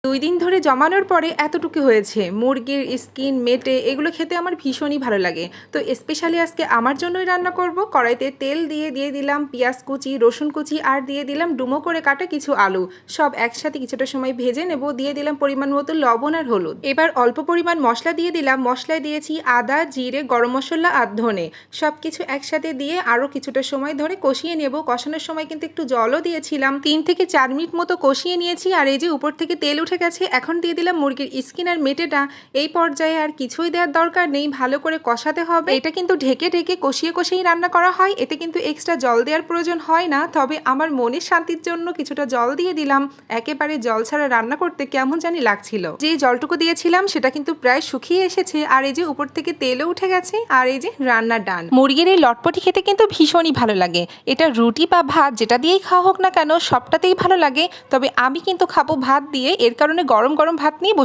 2 দিন ধরে জমানোর পরে এতটুকু হয়েছে। মুরগির স্কিন, মেটে এগুলো খেতে আমার ভীষণই ভালো লাগে। তো স্পেশালি আজকে আমার জন্যই রান্না করব। কড়াইতে তেল দিয়ে দিলাম পেঁয়াজ কুচি, রসুন কুচি আর দিয়ে দিলাম ডুমো করে কাটা কিছু আলু। সব একসাথে কিছুটা সময় ভেজে নেব। দিয়ে দিলাম পরিমাণ মতো লবণ আর হলুদ। এবার অল্প পরিমাণ মশলা দিয়ে দিলাম। মশলায় দিয়েছি আদা, জিরে, গরম মসলা আর ধনে। সব কিছু একসাথে দিয়ে আরও কিছুটা সময় ধরে কষিয়ে নেব। কষানোর সময় কিন্তু একটু জলও দিয়েছিলাম। 3 থেকে 4 মিনিট মতো কষিয়ে নিয়েছি। আর এই যে উপর থেকে তেল উঠে গেছে। এখন দিয়ে দিলাম মুরগির স্কিন আর মেটেটা। এই পর্যায়ে আর কিছুই দেওয়ার দরকার নেই, ভালো করে কষাতে হবে। এটা কিন্তু ঢেকে ঢেকে কষিয়েই রান্না করা হয়। এতে কিন্তু এক্সট্রা জল দেওয়ার প্রয়োজন হয় না। তবে আমার মনের শান্তির জন্য কিছুটা জল দিয়ে দিলাম। একেবারে জল ছাড়া রান্না করতে কেমন জানি লাগছিল। যে জলটুকু দিয়েছিলাম সেটা কিন্তু প্রায় শুকিয়ে এসেছে। আর এই যে উপর থেকে তেলও উঠে গেছে। আর এই যে রান্না ডান। মুরগির এই লটপটি খেতে কিন্তু ভীষণই ভালো লাগে। এটা রুটি বা ভাত যেটা দিয়েই খাওয়া হোক না কেন সবটাতেই ভালো লাগে। তবে আমি কিন্তু খাবো ভাত দিয়ে, এর কারণে গরম গরম ভাত নিয়ে